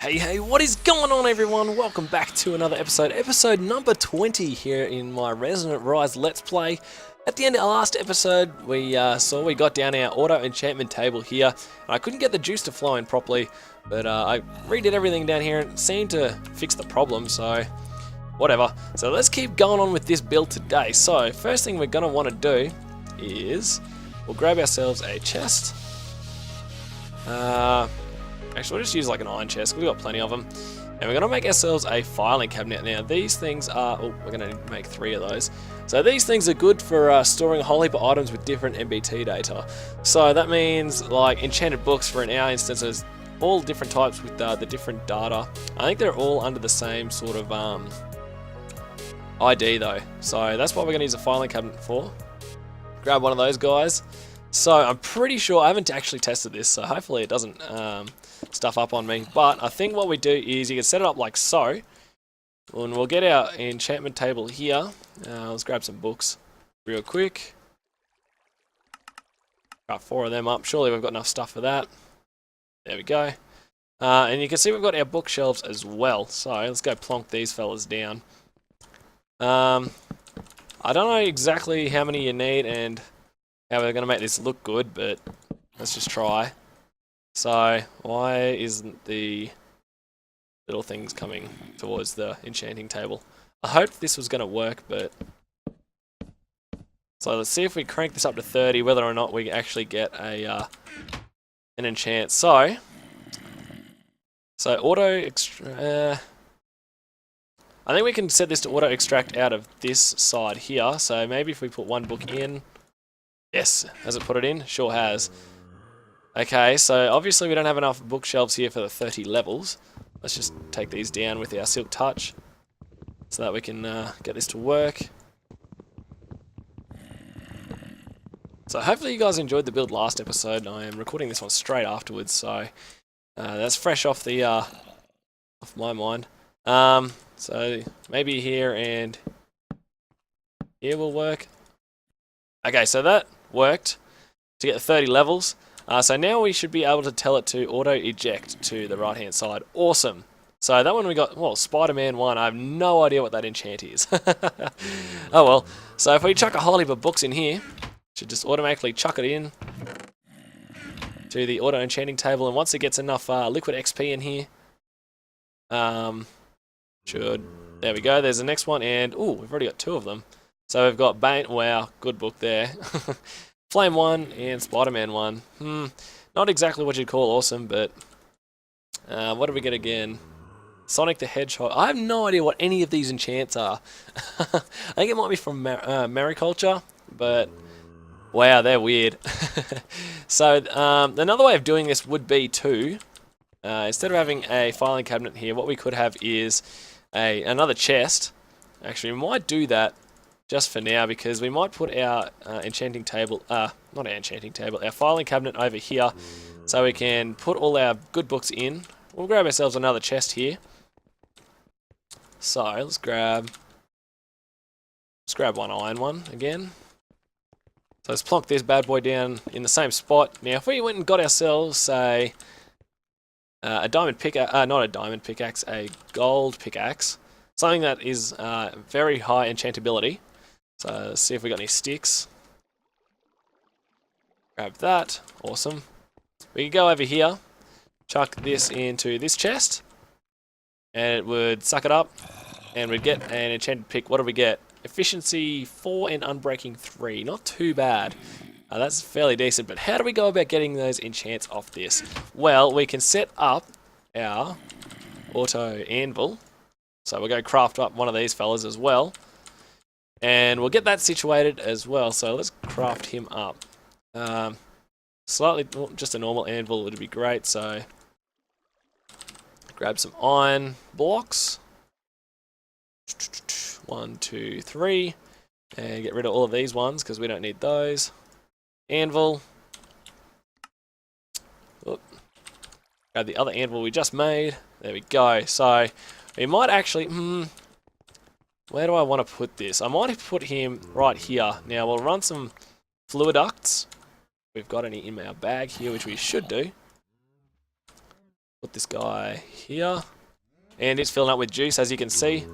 Hey, what is going on, everyone? Welcome back to another episode number 20 here in my Resonant Rise Let's Play. At the end of our last episode, we got down our Auto Enchantment table here, and I couldn't get the juice to flow in properly, but I redid everything down here and it seemed to fix the problem, so whatever. So let's keep going on with this build today. So, first thing we're going to want to do is we'll grab ourselves a chest. Actually, we'll just use like an iron chest, we've got plenty of them. And we're going to make ourselves a filing cabinet. Now, these things are... Oh, we're going to make 3 of those. So these things are good for storing a whole heap of items with different MBT data. So that means, like, enchanted books, for in our instance, there's all different types with the different data. I think they're all under the same sort of ID, though. So that's what we're going to use a filing cabinet for. Grab one of those guys. So I'm pretty sure, I haven't actually tested this, so hopefully it doesn't stuff up on me. But I think what we do is you can set it up like so. And we'll get our enchantment table here. Let's grab some books real quick. Got 4 of them up. Surely we've got enough stuff for that. There we go. And you can see we've got our bookshelves as well. So let's go plonk these fellas down. I don't know exactly how many you need and how we're going to make this look good, but let's just try. So, why isn't the little things coming towards the enchanting table? I hoped this was going to work, but... So let's see if we crank this up to 30, whether or not we actually get a an enchant. So auto extract... I think we can set this to auto extract out of this side here. So maybe if we put one book in... Yes, has it put it in? Sure has. Okay, so obviously we don't have enough bookshelves here for the 30 levels. Let's just take these down with our Silk Touch so that we can get this to work. So hopefully you guys enjoyed the build last episode. I am recording this one straight afterwards, so that's fresh off the off my mind. So maybe here and here will work. Okay, so that worked to get the 30 levels. So now we should be able to tell it to auto-eject to the right-hand side. Awesome. So that one we got, well, Spider-Man 1. I have no idea what that enchant is. Oh well. So if we chuck a whole heap of books in here, it should just automatically chuck it in to the auto-enchanting table. And once it gets enough liquid XP in here, there we go. There's the next one. And, ooh, we've already got 2 of them. So we've got Bane, wow, good book there. Flame 1 and Spider-Man 1. Not exactly what you'd call awesome, but what do we get again? Sonic the Hedgehog. I have no idea what any of these enchants are. I think it might be from Mariculture, but wow, they're weird. So another way of doing this would be to, instead of having a filing cabinet here, what we could have is another chest. Actually, we might do that just for now, because we might put our enchanting table, not our enchanting table, our filing cabinet over here, so we can put all our good books in. We'll grab ourselves another chest here. So let's grab one iron one again. So let's plonk this bad boy down in the same spot. Now, if we went and got ourselves, say, a diamond pickaxe, not a diamond pickaxe, a gold pickaxe, something that is very high enchantability. So let's see if we got any sticks. Grab that. Awesome. We can go over here, chuck this into this chest, and it would suck it up, and we'd get an enchanted pick. What do we get? Efficiency 4 and Unbreaking 3. Not too bad. That's fairly decent, but how do we go about getting those enchants off this? Well, we can set up our auto anvil. So we'll go craft up one of these fellas as well. And we'll get that situated as well. So let's craft him up. Slightly, just a normal anvil would be great. So grab some iron blocks. 1, 2, 3. And get rid of all of these ones because we don't need those. Anvil. Oop. Grab the other anvil we just made. There we go. So we might actually... where do I want to put this? I might put him right here. Now, we'll run some fluid ducts. We've got any in our bag here, which we should do. Put this guy here. And it's filling up with juice, as you can see.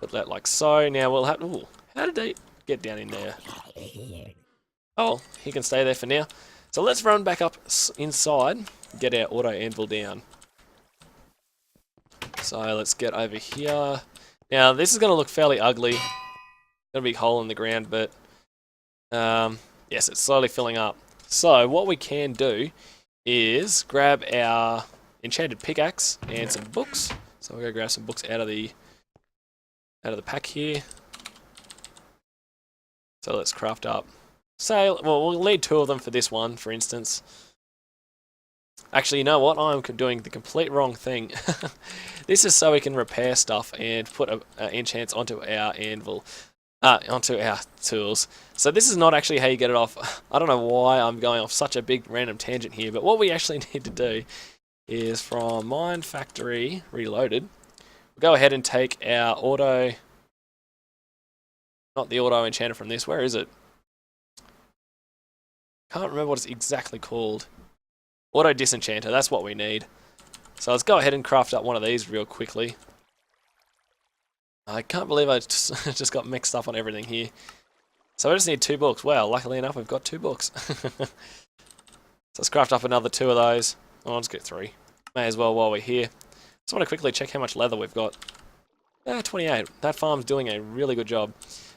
Put that like so. Now we'll have... Ooh, how did they get down in there? Oh, he can stay there for now. So let's run back up inside. Get our auto anvil down. So let's get over here. Now this is going to look fairly ugly. Got a big hole in the ground, but... yes, it's slowly filling up. So what we can do is grab our enchanted pickaxe and some books. So we'll go grab some books out of the pack here. So let's craft up. So, well, we'll need 2 of them for this one, for instance. Actually, you know what? I'm doing the complete wrong thing. This is so we can repair stuff and put enchants onto our anvil. Onto our tools. So this is not actually how you get it off. I don't know why I'm going off such a big random tangent here, but what we actually need to do is from Mine Factory Reloaded, we'll go ahead and take our auto... Not the auto enchanter from this. Where is it? Can't remember what it's exactly called. Auto disenchanter, that's what we need. So let's go ahead and craft up one of these real quickly. I can't believe I just got mixed up on everything here. So I just need 2 books. Wow, luckily enough we've got 2 books. So let's craft up another 2 of those. Oh, I'll just get 3. May as well while we're here. Just want to quickly check how much leather we've got. 28. That farm's doing a really good job.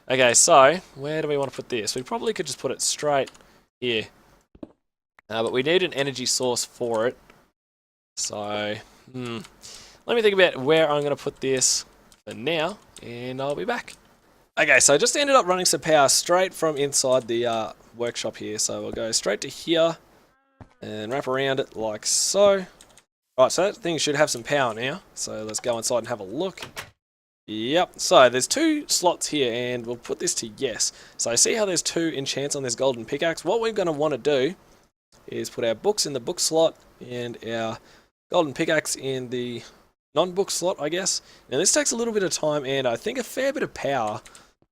Okay, so where do we want to put this? We probably could just put it straight here. But we need an energy source for it. So, let me think about where I'm going to put this for now, and I'll be back. Okay, so I just ended up running some power straight from inside the workshop here. So we'll go straight to here and wrap around it like so. Right, so that thing should have some power now. So let's go inside and have a look. Yep, so there's 2 slots here, and we'll put this to yes. So see how there's 2 enchants on this golden pickaxe? What we're going to want to do is put our books in the book slot and our golden pickaxe in the non-book slot, I guess. Now this takes a little bit of time and I think a fair bit of power.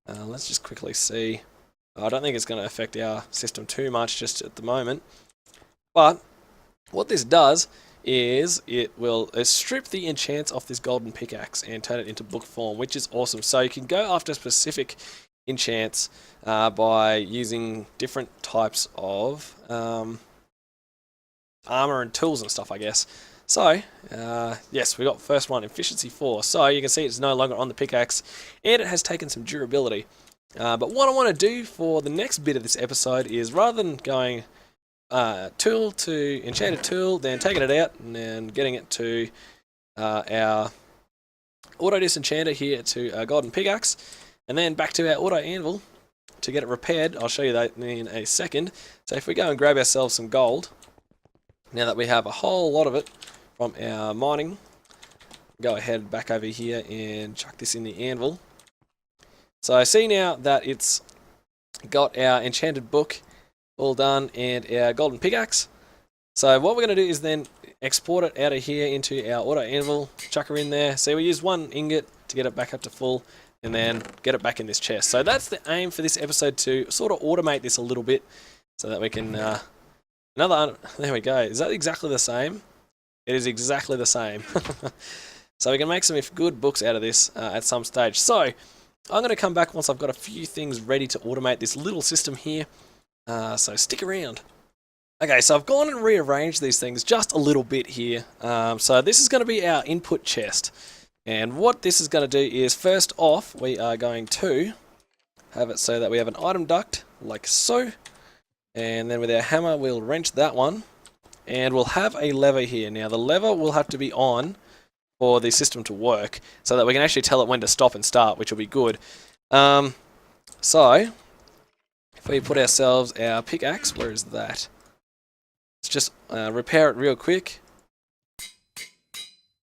Let's just quickly see. I don't think it's going to affect our system too much just at the moment. But what this does is it will strip the enchants off this golden pickaxe and turn it into book form, which is awesome. So you can go after specific enchants by using different types of armor and tools and stuff, I guess. So, yes, we got first one, efficiency 4. So you can see it's no longer on the pickaxe, and it has taken some durability. But what I want to do for the next bit of this episode is, rather than going tool to enchanted tool, then taking it out and then getting it to our auto disenchanter here to our golden pickaxe, and then back to our auto anvil to get it repaired. I'll show you that in a second. So if we go and grab ourselves some gold, now that we have a whole lot of it from our mining, go ahead back over here and chuck this in the anvil. So I see now that it's got our enchanted book all done and our golden pickaxe. So what we're going to do is then export it out of here into our auto anvil, chuck her in there. So we use 1 ingot to get it back up to full, and then get it back in this chest. So that's the aim for this episode, to sort of automate this a little bit so that we can... there we go. Is that exactly the same? It is exactly the same. So we can make some good books out of this at some stage. So I'm going to come back once I've got a few things ready to automate this little system here. So stick around. Okay, so I've gone and rearranged these things just a little bit here. So this is going to be our input chest. And what this is going to do is, first off, we are going to have it so that we have an item duct, like so. And then with our hammer, we'll wrench that one. And we'll have a lever here. Now, the lever will have to be on for the system to work, so that we can actually tell it when to stop and start, which will be good. So, if we put ourselves our pickaxe, where is that? Let's just repair it real quick.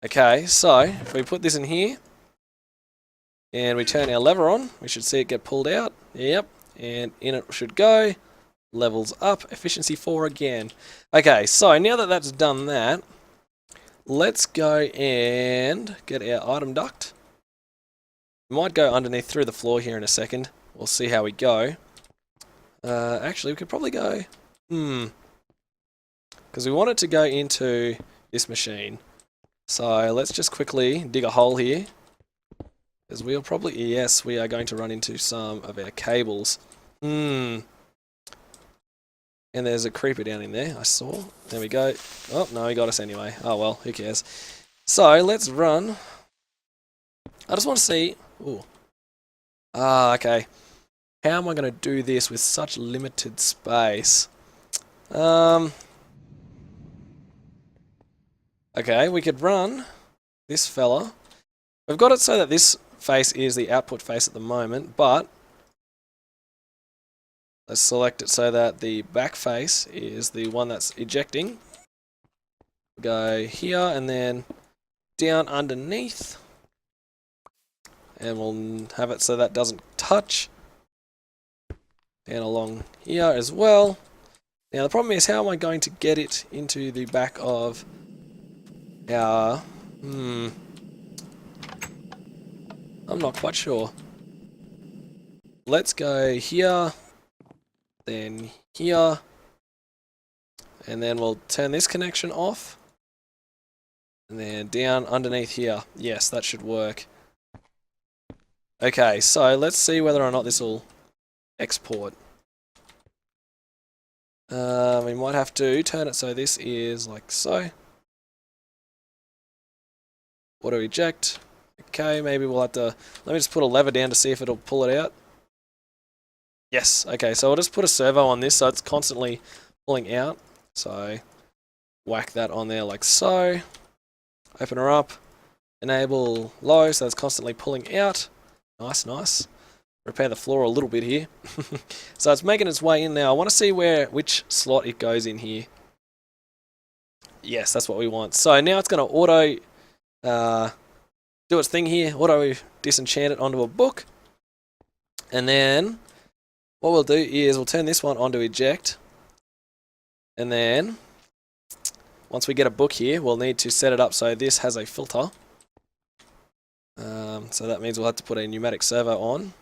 Okay, so if we put this in here, and we turn our lever on, we should see it get pulled out. Yep, and in it should go. Levels up, efficiency 4 again. Okay, so now that that's done that, let's go and get our item duct. We might go underneath through the floor here in a second. We'll see how we go. Actually, we could probably go... because we want it to go into this machine. So let's just quickly dig a hole here. Because we'll probably, yes, we are going to run into some of our cables. And there's a creeper down in there, I saw. There we go. Oh, no, he got us anyway. Oh well, who cares. So, let's run. I just want to see... Ooh. Ah, okay. How am I going to do this with such limited space? Okay, we could run this fella. We've got it so that this face is the output face at the moment, but let's select it so that the back face is the one that's ejecting. Go here and then down underneath. And we'll have it so that doesn't touch. Down along here as well. Now the problem is, how am I going to get it into the back of our... I'm not quite sure. Let's go here, then here, and then we'll turn this connection off, and then down underneath here. Yes, that should work. Okay, so let's see whether or not this will export. We might have to turn it so this is like so. Auto eject. Okay, maybe we'll have to... Let me just put a lever down to see if it'll pull it out. Yes, okay, so I'll just put a servo on this so it's constantly pulling out. So, whack that on there like so. Open her up. Enable low, so it's constantly pulling out. Nice, nice. Repair the floor a little bit here. So it's making its way in now. I want to see which slot it goes in here. Yes, that's what we want. So now it's going to auto do its thing here. Auto disenchant it onto a book. And then what we'll do is we'll turn this one onto eject. And then once we get a book here, we'll need to set it up so this has a filter. So that means we'll have to put a pneumatic servo on.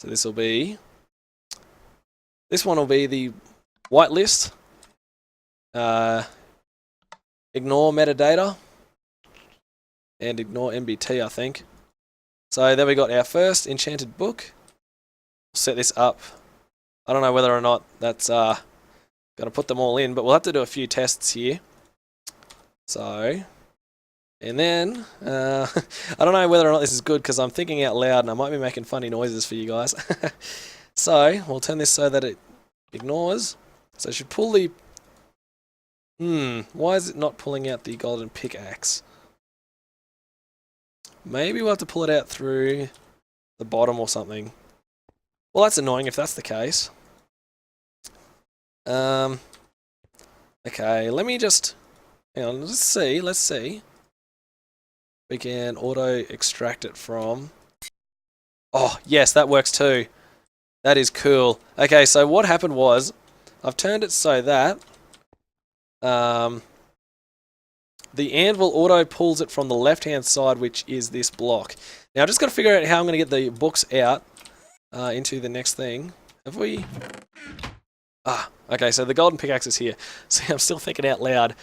So this will be... This one will be the whitelist. Ignore metadata. And ignore MBT, I think. So there we got our first enchanted book. Set this up. I don't know whether or not that's going to put them all in, but we'll have to do a few tests here. So... And then, I don't know whether or not this is good because I'm thinking out loud and I might be making funny noises for you guys. So, we'll turn this so that it ignores. So it should pull the... why is it not pulling out the golden pickaxe? Maybe we'll have to pull it out through the bottom or something. Well, that's annoying if that's the case. Okay, let me just... Hang on, let's see. We can auto extract it from... Oh, yes, that works too. That is cool. Okay, so what happened was, I've turned it so that the anvil auto pulls it from the left-hand side, which is this block. Now, I've just got to figure out how I'm going to get the books out into the next thing. Have we... okay, so the golden pickaxe is here. See, I'm still thinking out loud.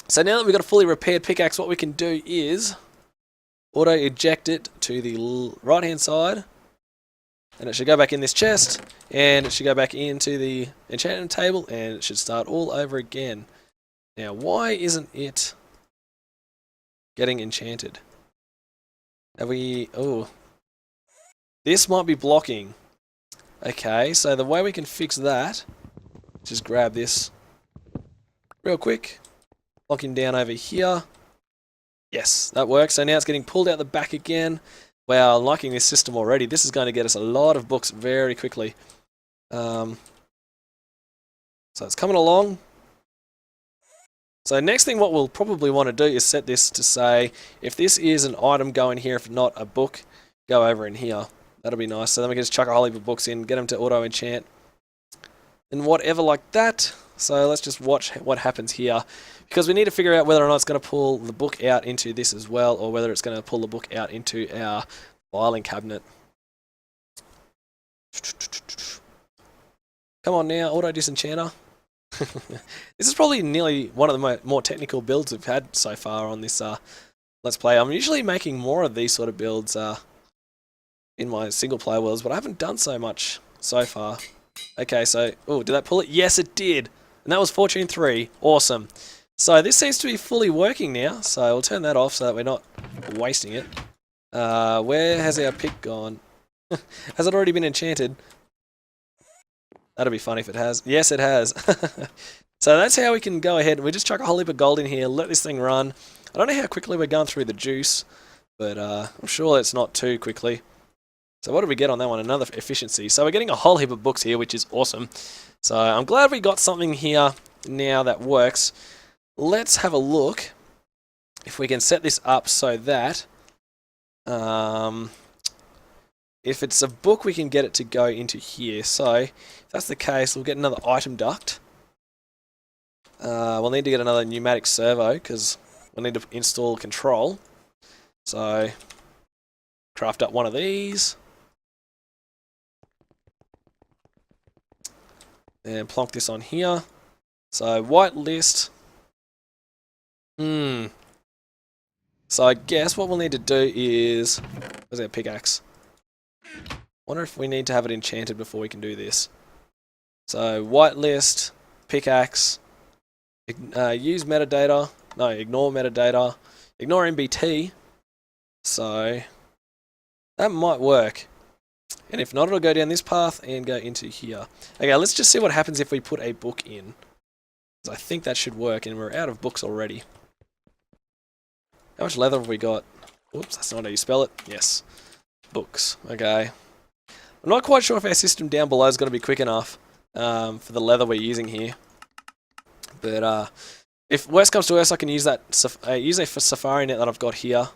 So now that we've got a fully repaired pickaxe, what we can do is auto eject it to the right hand side, and it should go back in this chest, and it should go back into the enchantment table, and it should start all over again. Now, why isn't it getting enchanted? Have we... Oh. This might be blocking. Okay, so the way we can fix that, just grab this real quick. Locking down over here. Yes, that works. So now it's getting pulled out the back again. Wow, I'm liking this system already. This is going to get us a lot of books very quickly. So it's coming along. So next thing what we'll probably want to do is set this to say, if this is an item, go in here. If not a book, go over in here. That'll be nice. So then we can just chuck a whole heap of books in, get them to auto enchant, and whatever like that. So let's just watch what happens here, because we need to figure out whether or not it's going to pull the book out into this as well, or whether it's going to pull the book out into our filing cabinet. Come on now, auto disenchanter. This is probably nearly one of the more technical builds we've had so far on this Let's Play. I'm usually making more of these sort of builds in my single player worlds, but I haven't done so much so far. Okay, so, oh, did that pull it? Yes, it did. And that was Fortune 3. Awesome. So this seems to be fully working now, so we'll turn that off so that we're not wasting it. Where has our pick gone? Has it already been enchanted? That'll be funny if it has. Yes, it has. So that's how we can go ahead. We just chuck a whole heap of gold in here, let this thing run. I don't know how quickly we're going through the juice, but I'm sure it's not too quickly. So what did we get on that one? Another efficiency. So we're getting a whole heap of books here, which is awesome. So I'm glad we got something here now that works. Let's have a look if we can set this up so that if it's a book, we can get it to go into here. So if that's the case, we'll get another item duct. We'll need to get another pneumatic servo because we'll need to install control. So craft up one of these. And plonk this on here. So whitelist. So I guess what we'll need to do is... Where's our pickaxe? Wonder if we need to have it enchanted before we can do this. So whitelist, pickaxe, use metadata. No, ignore metadata. Ignore MBT. So that might work. And if not, it'll go down this path and go into here. Okay, let's just see what happens if we put a book in. I think that should work, and we're out of books already. How much leather have we got? Oops, that's not how you spell it. Yes. Books. Okay. I'm not quite sure if our system down below is going to be quick enough for the leather we're using here. But if worst comes to worst, I can use that use a safari net that I've got here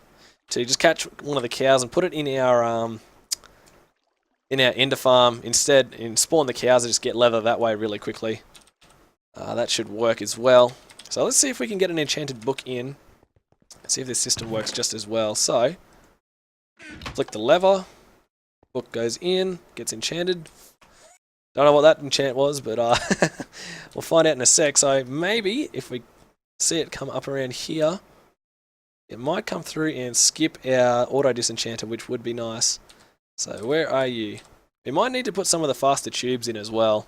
to just catch one of the cows and put it in our ender farm instead, and spawn the cows and just get leather that way really quickly. That should work as well. So let's see if we can get an enchanted book in. See if this system works just as well. So, flick the lever, book goes in, gets enchanted. Don't know what that enchant was, but we'll find out in a sec. So maybe if we see it come up around here, it might come through and skip our auto disenchanter, which would be nice. So where are you? We might need to put some of the faster tubes in as well,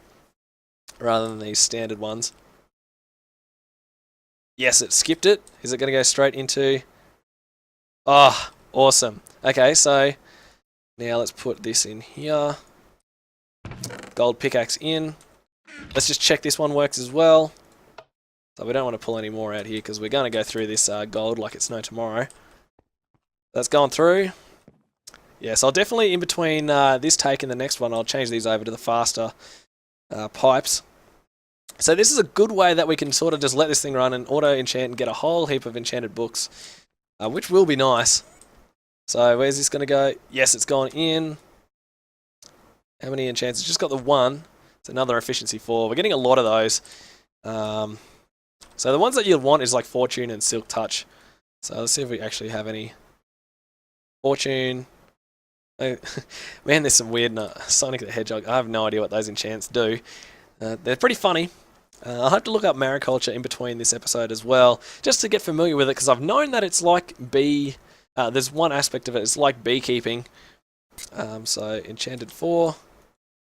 rather than these standard ones. Yes, it skipped it. Is it going to go straight into... Oh, awesome. Okay, so now let's put this in here. Gold pickaxe in. Let's just check this one works as well. So we don't want to pull any more out here because we're going to go through this gold like it's no tomorrow. That's gone through. Yes, I'll definitely, in between this take and the next one, I'll change these over to the faster pipes. So this is a good way that we can sort of just let this thing run and auto-enchant and get a whole heap of enchanted books, which will be nice. So where's this going to go? Yes, it's gone in. How many enchants? It's just got the one. It's another efficiency 4. We're getting a lot of those. So the ones that you'll want is like Fortune and Silk Touch. So let's see if we actually have any. Fortune. Man, there's some weird Sonic the Hedgehog. I have no idea what those enchants do. They're pretty funny. I'll have to look up mariculture in between this episode as well, just to get familiar with it, because I've known that it's like there's one aspect of it, it's like beekeeping. So enchanted 4,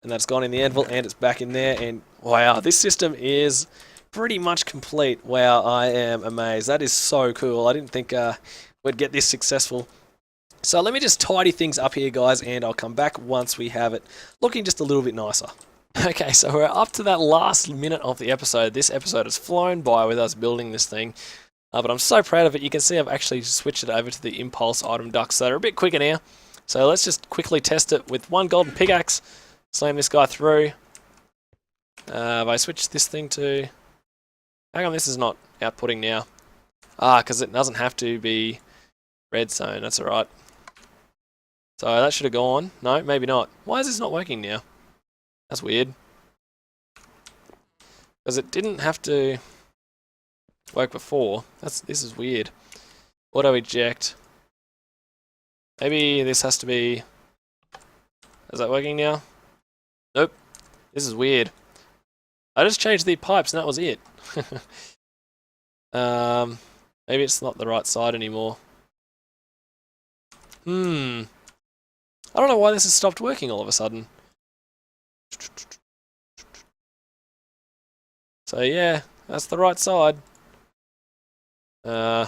and that's gone in the anvil, and it's back in there, and wow, this system is pretty much complete. Wow, I am amazed. That is so cool. I didn't think we'd get this successful. So let me just tidy things up here, guys, and I'll come back once we have it looking just a little bit nicer. Okay, so we're up to that last minute of the episode. This episode has flown by with us building this thing, but I'm so proud of it. You can see I've actually switched it over to the impulse item ducts, so they're a bit quicker now. So let's just quickly test it with one golden pickaxe, slam this guy through. If I switch this thing to... Hang on, this is not outputting now. Because it doesn't have to be redstone, that's alright. So that should have gone. No, maybe not. Why is this not working now? That's weird. Because it didn't have to work before. This is weird. Auto eject. Maybe this has to be... Is that working now? Nope. This is weird. I just changed the pipes and that was it. Maybe it's not the right side anymore. I don't know why this has stopped working all of a sudden. So yeah, that's the right side. Oh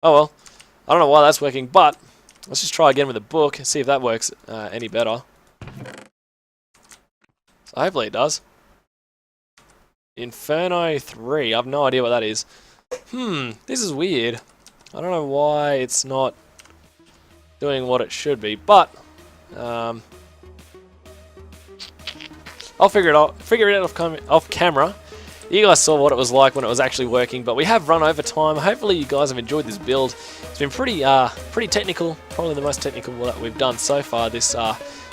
well. I don't know why that's working, but let's just try again with the book and see if that works any better. So hopefully it does. Inferno 3. I have no idea what that is. This is weird. I don't know why it's not doing what it should be, but I'll figure it out. Figure it out off camera. You guys saw what it was like when it was actually working, but we have run over time. Hopefully you guys have enjoyed this build. It's been pretty technical, probably the most technical that we've done so far this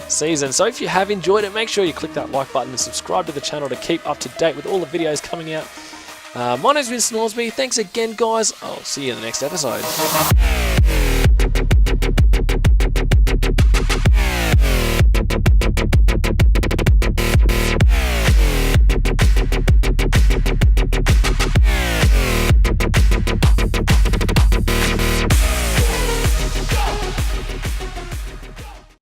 season. So if you have enjoyed it, make sure you click that like button and subscribe to the channel to keep up to date with all the videos coming out. My name's Vincent Orsby. Thanks again, guys. I'll see you in the next episode.